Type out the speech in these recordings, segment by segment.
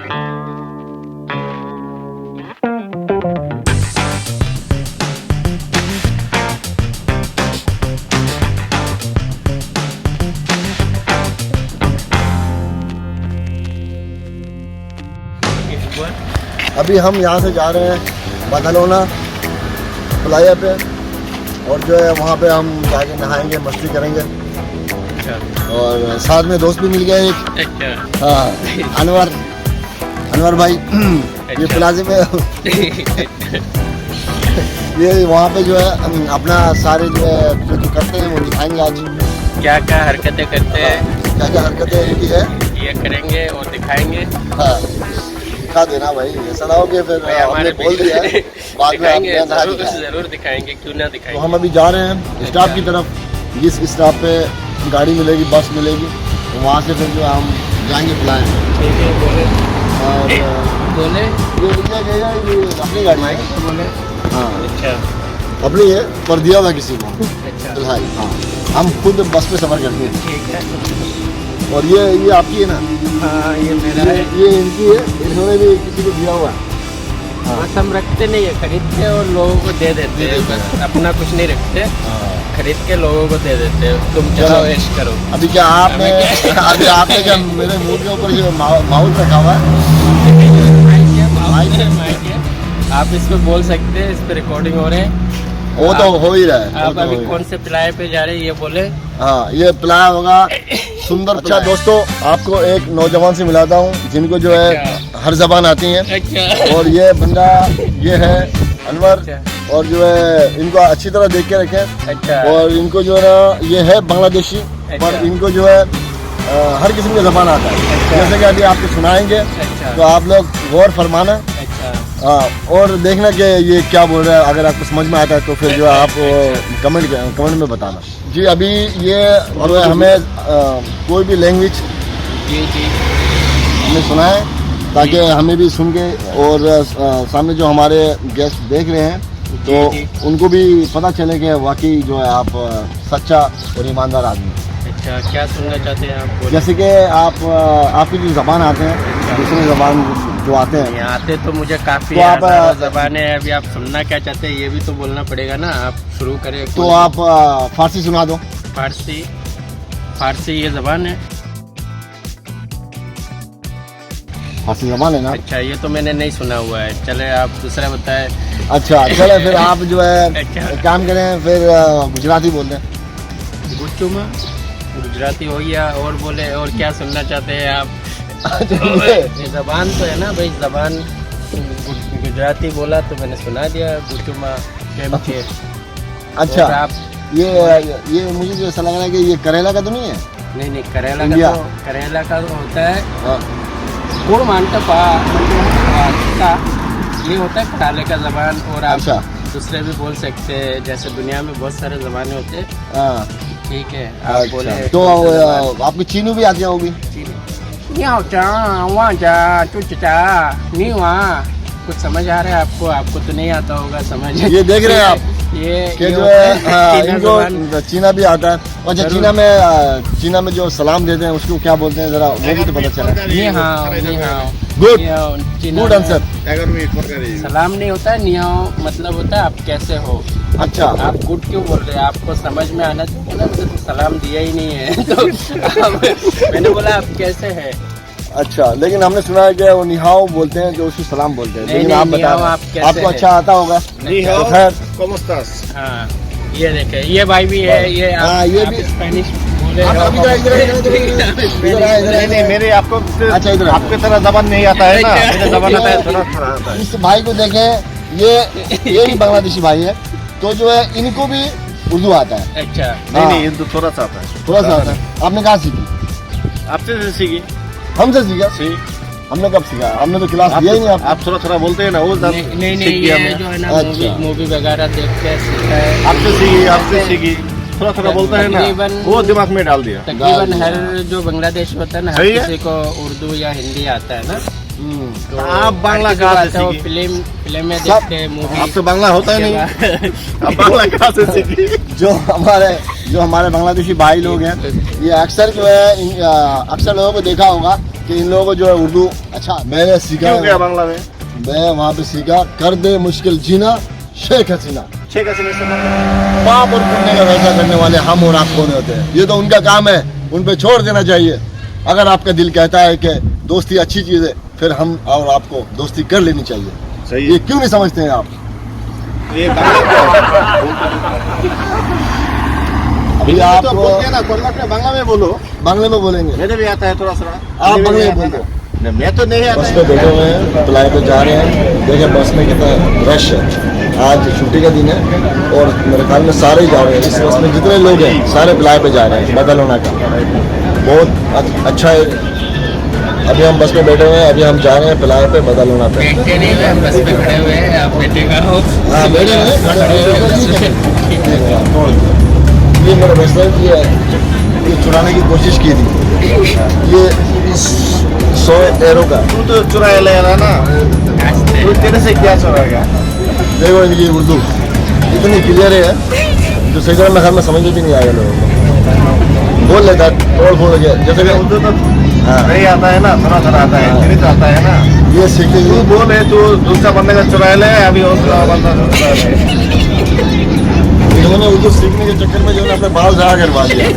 अभी हम यहाँ से जा रहे हैं बार्सिलोना प्लाया पे, और जो है वहाँ पे हम जाके नहाएंगे, मस्ती करेंगे। और साथ में दोस्त भी मिल गया एक, हाँ, अनवर भाई। ये प्लाजे पे ये वहाँ पे जो है अपना सारे जो है जो करते हैं वो दिखाएंगे आज। क्या क्या हरकतें करते हैं, क्या क्या हरकतें इनकी है ये करेंगे और दिखाएंगे। हाँ, दिखा देना भाई, ऐसा ना हो कि फिर हमने बोल दिया बाद में दिखाएंगे, जरूर दिखाएंगे, क्यों ना दिखाएंगे। तो हम अभी जा रहे हैं स्टॉप की तरफ। जिस स्टॉप पे गाड़ी मिलेगी, बस मिलेगी, तो वहाँ से फिर जो हम जाएंगे प्लान। ठीक है, बोले और बोले ये रुकिया गया, ये अपनी गाड़ी है। बोले हाँ, अच्छा, अपनी है, पर दिया हुआ किसी को अच्छा, फिलहाल। हाँ, हम खुद बस पे सफ़र करते हैं। ठीक है। और ये आपकी है ना? हाँ, ये मेरा है। ये इनकी है, इन्होंने भी किसी को दिया हुआ है। बस हम रखते नहीं है, खरीदते और लोगों को दे देते हैं, बस अपना कुछ नहीं रखते, खरीद के लोगों को दे देते हैं। तुम चलो ऐश करो। अभी क्या आपने अभी आपने क्या मेरे मुंह के ऊपर जो माहौल रखा हुआ है? आप इस पे बोल सकते हैं, इस पे रिकॉर्डिंग हो रहे हैं। वो तो हो ही रहा है। आप अभी कौन से प्लाय पे जा रहे हैं ये बोले? हाँ, ये प्लाया होगा सुंदर। अच्छा दोस्तों, आपको एक नौजवान से मिलाता हूँ जिनको जो है हर जबान आती है। अच्छा। और ये बंदा ये है अनवर। अच्छा। और जो है इनको अच्छी तरह देख के रखें। अच्छा। और इनको जो है ना, ये है बांग्लादेशी, अच्छा। पर इनको जो है हर किस्म की जबान आता है। अच्छा। जैसे कि अभी आपको सुनाएंगे। अच्छा। तो आप लोग गौर फरमाना। अच्छा। हाँ, और देखना कि ये क्या बोल रहा है। अगर आपको समझ में आता है तो फिर जो है आप कमेंट में बताना। जी, अभी ये जो है हमें कोई भी लैंग्वेज जी जी हमें सुनाए, ताकि हमें भी सुन के और सामने जो हमारे गेस्ट देख रहे हैं तो जी। उनको भी पता चले कि वाकई जो है आप सच्चा और ईमानदार आदमी हैं। अच्छा, क्या सुनना चाहते हैं आप? बोलिए। जैसे कि आपकी जो ज़बान आते हैं, दूसरी ज़बान जो आते हैं, यहाँ आते तो मुझे काफी तो आप ज़बानें हैं। अभी आप सुनना क्या चाहते हैं ये भी तो बोलना पड़ेगा ना। आप शुरू करें। तो आप फारसी सुना दो। फारसी ये ज़बान है। फारसी ज़बान है ना? अच्छा, ये तो मैंने नहीं सुना हुआ है। चले आप दूसरा बताएं। अच्छा, चले फिर आप जो है अच्छा। एक काम करें, फिर गुजराती बोल दें। गुच्चुमा गुजराती हो गया। और बोले, और क्या सुनना चाहते हैं आप? ये ज़बान तो है ना भाई, ज़बान गुजराती बोला तो मैंने सुना दिया। गुच्चुमा केम के। अच्छा, और आप? ये मुझे जो ऐसा लग रहा है कि ये करेला का तो नहीं है? नहीं, करेला इंडिया। करेला का तो होता है हाँ। गुड़ मांटा का, ये होता है कराले का ज़बान। और आप अच्छा। दूसरे भी बोल सकते हैं, जैसे दुनिया में बहुत सारे ज़बानें होते हैं। हाँ। ठीक है, आप बोले। अच्छा, तो आपकी चीनू भी आती होगी? कुछ समझ आ रहा है आपको? आपको तो नहीं आता होगा समझ। ये देख रहे हैं आप ये जो है इनको चीना भी आता है। अच्छा, चीना में जो सलाम देते हैं उसको क्या बोलते हैं, जरा वो भी तो पता चला। नी हाओ। Good answer. सलाम नहीं होता है, नियाओ मतलब होता है आप कैसे हो। अच्छा, आप गुड क्यों बोल रहे हैं? आपको समझ में आना चाहिए ना। मुझे तो सलाम दिया ही नहीं है तो मैंने बोला आप कैसे हैं। अच्छा, लेकिन हमने सुना है कि वो निहाओ बोलते हैं, जो उसको सलाम बोलते हैं। लेकिन आप बता आपको अच्छा आता होगा। निहाओ, खैर, हाँ, ये देखे, ये भाई भी है। ये हाँ, ये भी स्पेनिश नहीं, मेरे आपको अच्छा, इधर आपके तरह जबान नहीं आता है ना। मेरे जबान आता है, थोड़ा आता है। इस भाई को देखें, ये भी बांग्लादेशी भाई है, तो जो है इनको भी उर्दू आता है। अच्छा। नहीं, हिंदू थोड़ा सा आता है। थोड़ा सा आता है। आपने कहाँ सीखी? आपसे सीखी। हमसे सीखा? हमने कब सीखा? हमने तो क्लास लिया ही नहीं। आप थोड़ा बोलते हैं ना, वो नहीं, ये जो है ना अच्छा। मूवी वगैरह देख के सीखा है। आपसे सीखी थोड़ा बोलता है ना, वो दिमाग में डाल दिया। तकरीबन हर जो बांग्लादेश होता है ना, हर किसी को उर्दू या हिंदी आता है ना। तो आप बांग्ला कहाँ से सीखी? फिल्म में देखते हैं, मूवी। आपसे बांग्ला होता ही नहीं। आप बांग्ला कहाँ से सीखी? जो हमारे बांग्लादेशी भाई लोग हैं, ये अक्सर जो है अक्सर लोगों को देखा होगा कि इन लोगों को जो है उर्दू अच्छा मैंने सीखा क्यों गया है। बांग्ला में? मैं वहाँ पे सीखा, कर दे मुश्किल जीना शेख हसीना। शेख हसीना से पाप और पुण्य का फैसला करने वाले हम और आप कौन होते हैं? ये तो उनका काम है, उन पे छोड़ देना चाहिए। अगर आपका दिल कहता है कि दोस्ती अच्छी चीज़ है, फिर हम और आपको दोस्ती कर लेनी चाहिए। सही ये क्यों नहीं समझते हैं आप? ये बांग्ला क्या है? अभी तो आप बोल दिया ना, कोलकाता में बांग्ला में बोलो। बांग्ले में बोलेंगे, मेरे भी आता है थोड़ा सा। आप बांग्ले में बोल दो। नहीं, मैं तो नहीं आता बस पे बैठे हुए हैं, पलाई पे जा रहे हैं। देखिए बस में कितना रश है। आज छुट्टी का दिन है और मेरे ख्याल में सारे ही जा रहे हैं। इस बस में जितने लोग हैं सारे पलाई पे जा रहे हैं, बदलना का बहुत अच्छा है। अभी हम बस में बैठे हुए हैं, अभी हम जा रहे हैं पलाई पे बदलना पे। बैठे नहीं हुए, हम बस पे खड़े हुए हैं, आप बैठेगा हो। हाँ बैठे हुए हैं, खड़े हुए हैं। ये मेरा बेस्ट ये ये चुराने की कोशिश की थी। ये 100 एरो का। तू तो चुराया ले रहा ना, तू तेरे से क्या चुराएगा? देखो इनकी उर्दू इतनी क्लियर है जो सही तरह में समझ में भी नहीं आएगा लोगों को। बोल लेता है तोड़ फोड़ के, जैसे कि उर्दू तो हाँ। नहीं आता है ना, थोड़ा थोड़ा आता है, तेरे तो आता है ना। ये सीखे तू बोले तू दूसरा बंदे का चुराया ले, अभी दूसरा बंदा चुरा ले। इन्होंने उर्दू सीखने के चक्कर में जो है अपने बाल ज़ाया करवा दिया।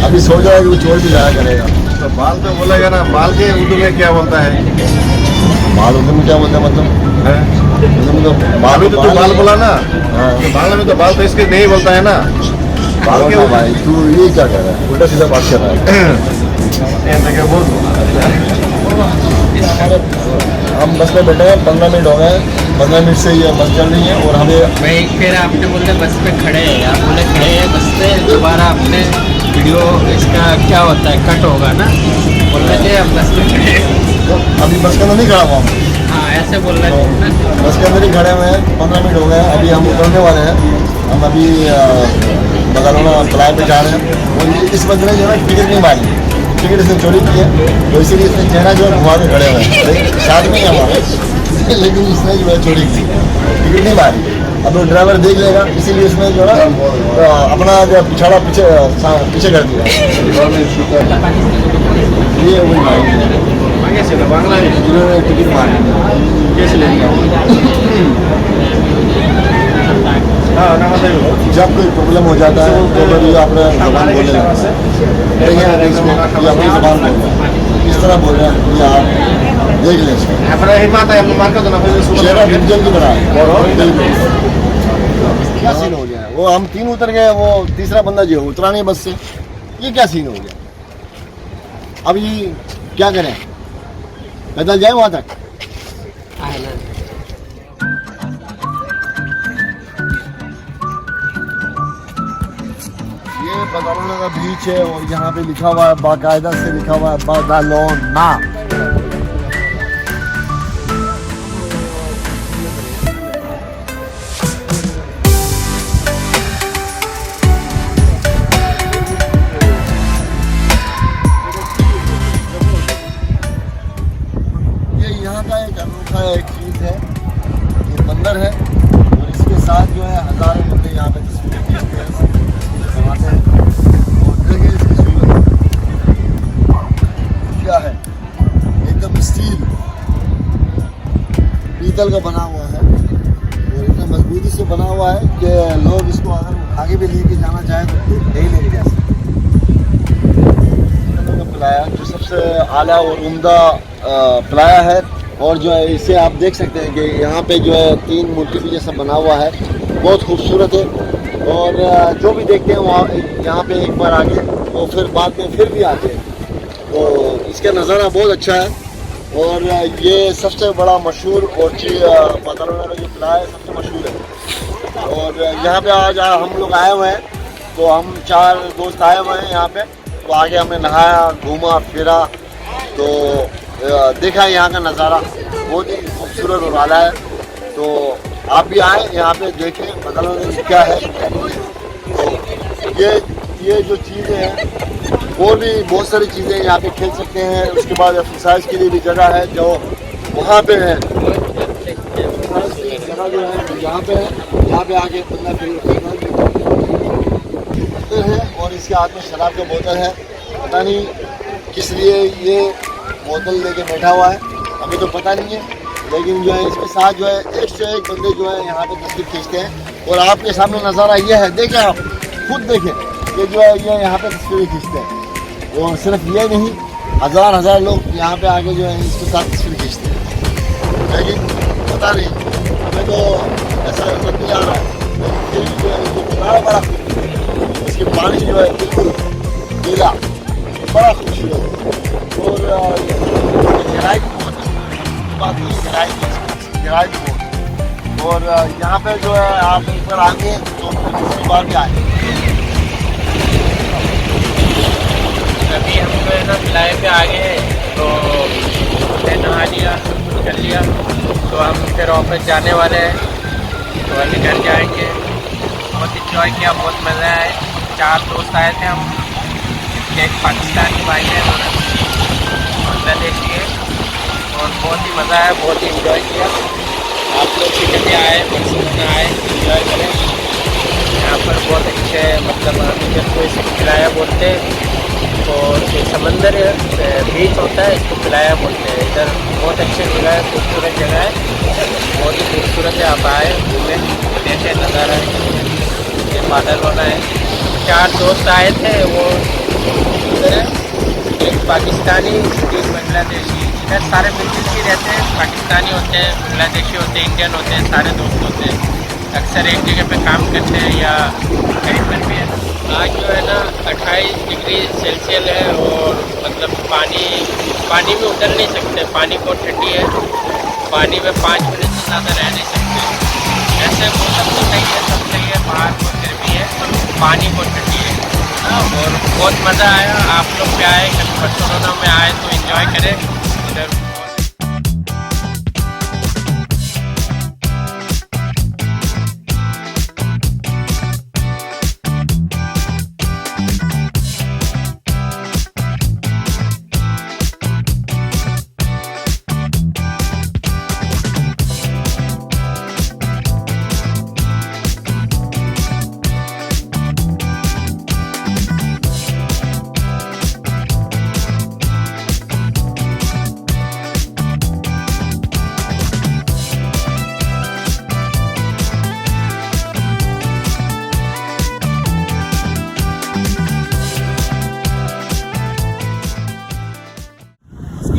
अभी सोच रहा है कि वो चोर भी ज़ाया करेगा। तो बाल तो बोलेगा ना, बाल के उर्दू में क्या बोलता है? बाल उर्दू में क्या बोलते हैं मतलब? हैं? उर्दू में तो बाल अभी तो तू बाल बोला ना, हाँ। तो बाल में तो बाल तो इसके नहीं बोलता है ना। बाल के बोलना भाई तू ये क्या कर रहा है? उल्टा सीधा बात कर रहा है। ऐसे क्या बोल? हम बस में बैठे हैं, 15 मिनट हो गए हैं। 15 मिनट से ये बस चल रही है और हमें भाई फिर आपने बोले बस पे खड़े हैं, आप बोले खड़े हैं बस पे, दोबारा आपने वीडियो इसका क्या होता है कट होगा ना, बोल रहे थे हम बस पे खड़े हैं। अभी बस के अंदर नहीं खड़ा हुआ हम। हाँ ऐसे बोल रहे थे ना। बस के अंदर ही खड़े हुए हैं। 15 मिनट हो गए हैं, अभी हम उतरने वाले हैं। हम अभी बदालोना पलाई पे जा रहे हैं और इस बंदे ने जो है टिकट नहीं मारी, टिकट इसने चोरी की है, तो इसीलिए इसने चेहरा जो है घुमा के खड़े हुए हैं। साथ में ही हमारे, लेकिन इसने जो है चोरी की, टिकट नहीं मारी। अब वो ड्राइवर देख लेगा, इसीलिए इसने जो है अपना जो पिछाड़ा पीछे कर दिया। ये वही मारी आगे से बांग्ला में जिन्होंने टिकट मारी कैसे लेंगे? हाँ ना बताइए। जब कोई प्रॉब्लम हो जाता है तो फिर ये अपना जबान बोलने लगता है। देखिए आप इसमें ये अपनी जबान बोल रहे हैं, किस तरह बोल रहे हैं ये आप देख लें इसमें। अपना हिम्मत है, अपने मार का तो ना फिर इसको चेहरा डिवीजन की तरह है। क्या सीन हो गया है? वो हम 3 उतर गए, वो तीसरा बंदा जो उतरा नहीं बस से। ये क्या सीन हो गया? अब ये क्या करें? पैदल जाए वहाँ तक? ये बदालोना का बीच है और यहाँ पे लिखा हुआ है, बाकायदा से लिखा हुआ है बदालोना। ये यहाँ का एक अनोखा एक चीज़ है, ये मंदिर है और इसके साथ जो है हजारों बंदे यहाँ पे तस्वीरें खींचते हैं, बनाते हैं। और देखिए इसकी सूरत क्या है, एकदम स्टील पीतल का बना हुआ है और इतना मजबूती से बना हुआ है कि लोग इसको अगर आगे भी लेके जाना चाहें तो नहीं लेके जा सकते। प्लाया जो सबसे आला और उम्दा प्लाया है और जो है इसे आप देख सकते हैं कि यहाँ पे जो है 3 मूर्ति भी जैसा बना हुआ है, बहुत खूबसूरत है। और जो भी देखते हैं वहाँ यहाँ पे एक बार आगे वो फिर बाद में फिर भी आते हैं, तो इसका नज़ारा बहुत अच्छा है। और ये सबसे बड़ा मशहूर और चीज़ बदालोना का जो प्लाया है सबसे मशहूर है। और यहाँ पे आज हम लोग आए हुए हैं, तो हम 4 दोस्त आए हुए हैं यहाँ पे, तो आगे हमने नहाया, घूमा फिरा, तो देखा यहाँ का नज़ारा बहुत ही खूबसूरत और आला है। तो आप भी आए यहाँ पे देखें बदालोना में क्या है। तो ये जो चीज़ें हैं और भी बहुत सारी चीज़ें यहाँ पे खेल सकते हैं। उसके बाद एक्सरसाइज के लिए भी जगह है जो वहाँ पे है, एक्सरसाइज की जगह जो है यहाँ पे है, यहाँ पे आके बंदा है। और इसके हाथ में शराब का बोतल है, पता नहीं किस लिए ये बोतल लेके बैठा हुआ है, हमें तो पता नहीं है, लेकिन जो है इसके साथ जो है एक से एक बंदे जो है यहाँ पे तस्वीर खींचते हैं। और आपके सामने नज़ारा ये है, देखें आप खुद देखें, ये जो है ये यहाँ पे तस्वीरें खींचते हैं। और सिर्फ ये नहीं, हज़ार लोग यहाँ पे आके जो है इसके साथ तस्वीर खींचते हैं। लेकिन पता नहीं, हमें तो ऐसा नजर नहीं आ रहा है। लेकिन जो है इसको कितना बड़ा, इसकी पानी जो है बिल्कुल नीला, बड़ा खूबसूरत। और गहराई भी बहुत है, बात नहीं, गहराई भी बहुत। और यहाँ पे जो है आप ऊपर आगे तो दूसरी बार भी आए। अभी हम जो है ना किलाए पे आ गए हैं, तो हमने नहा लिया, कर लिया, तो हम फिर ऑफिस जाने वाले हैं, तो अभी घर जाएंगे। बहुत इंजॉय किया, बहुत मज़ा आया। 4 दोस्त आए थे हम, एक पाकिस्तानी भाई है, बांग्लादेश के, और बहुत ही मज़ा आया, बहुत ही इंजॉय किया। आप लोग भी कभी आए, बरसों आए, इंजॉय करें। यहाँ पर बहुत अच्छे, मतलब हम जब कोई से किलाया बोलते हैं, और जो समंदर बीच होता है इसको किलाया बोलते हैं। इधर बहुत अच्छी जगह है, खूबसूरत जगह है, बहुत ही खूबसूरत है। आप आए घूमें, देखें नज़ारा, ये बादल होना है। 4 दोस्त आए थे, वो इधर है, एक पाकिस्तानी, एक बांग्लादेशी। इधर सारे मिलजुल के रहते हैं, पाकिस्तानी होते हैं, बांग्लादेशी होते हैं, इंडियन होते हैं, सारे दोस्त होते हैं। अक्सर एक जगह पे काम करते हैं या कहीं पर भी है। आज जो है ना 28 डिग्री सेल्सियस है, और मतलब पानी में उतर नहीं सकते, पानी बहुत ठंडी है, पानी में 5 मिनट से ज़्यादा रह नहीं सकते। ऐसे मौसम तो सही है, सब सही है, बाहर तो फिर भी है, पानी बहुत ठंडी है। और बहुत मज़ा आया। आप लोग भी आए, कभी बार्सिलोना में आए तो एंजॉय करें इधर।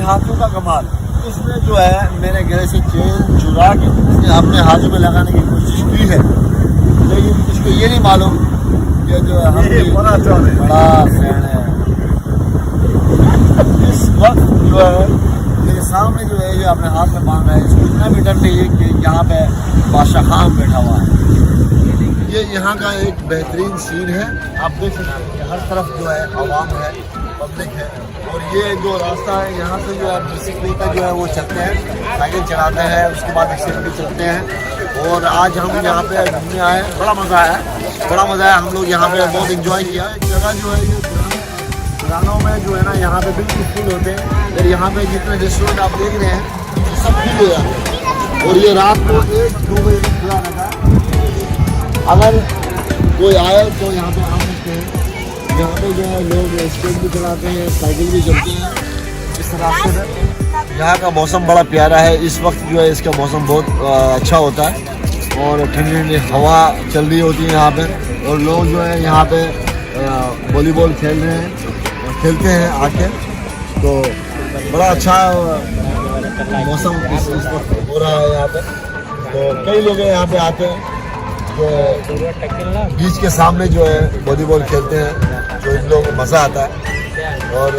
हाथों का कमाल, इसमें जो है मेरे गले से चेन चुरा के इसने अपने हाथों में लगाने की कोशिश की है, लेकिन इसको ये नहीं मालूम कि जो है हम बड़ा फैन है। इस वक्त जो है मेरे सामने जो है ये अपने हाथ में बांध रहा है, इसको इतना भी डर नहीं है कि यहाँ पे बादशाह खान बैठा हुआ है। ये यहाँ का एक बेहतरीन सीन है, आप देख सकते हैं कि हर तरफ जो है आवाम है, पब्लिक है। और ये जो रास्ता है यहाँ से जो है बेसिकली तक जो है वो चलते हैं, साइकिल चलाते हैं, उसके बाद एक्सीडेंट भी चलते हैं। और आज हम यहाँ पे घूमने आए, बड़ा मज़ा आया, हम लोग यहाँ पे बहुत इंजॉय किया। जगह जो है ये पुरानों में जो है ना यहाँ पे बिल्कुल फुल होते हैं, और यहाँ पे जितने रेस्टोरेंट आप देख रहे हैं ये सब फुल हो जाते हैं। और ये रात को 1-2 बजे तक खुला रहता है। अगर कोई आए तो यहाँ पे आ सकते हैं। यहाँ पे जो है लोग स्केट भी चलाते हैं, साइकिल भी चलती हैं इस रास्ते से। यहाँ का मौसम बड़ा प्यारा है, इस वक्त जो है इसका मौसम बहुत अच्छा होता है, और ठंडी ठंडी हवा चल रही होती है यहाँ पे। और लोग जो है यहाँ पे वॉलीबॉल खेल रहे हैं, खेलते हैं आके, तो बड़ा अच्छा मौसम इस वक्त हो रहा है यहाँ पे। तो कई लोग यहाँ पे आते हैं जो बीच के सामने जो है वॉलीबॉल खेलते हैं, जो इन लोगों को मज़ा आता है। और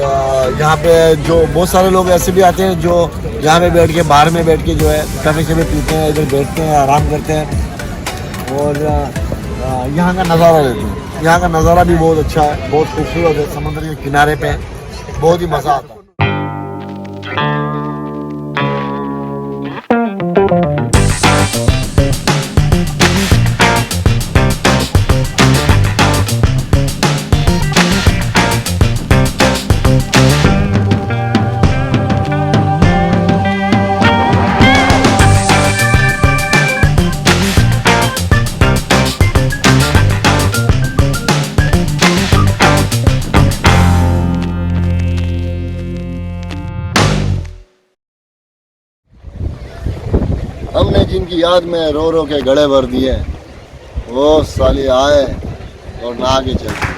यहाँ पे जो बहुत सारे लोग ऐसे भी आते हैं जो यहाँ पे बैठ के, बाहर में बैठ के जो है कभी कभी पीते हैं, इधर बैठते हैं, आराम करते हैं, और यहाँ का नज़ारा लेते हैं। यहाँ का नज़ारा भी बहुत अच्छा है, बहुत खूबसूरत है, समुद्र के किनारे पे बहुत ही मज़ा आता है। हमने जिनकी याद में रो रो के गड़े भर दिए, वो साले आए और नहा के चले।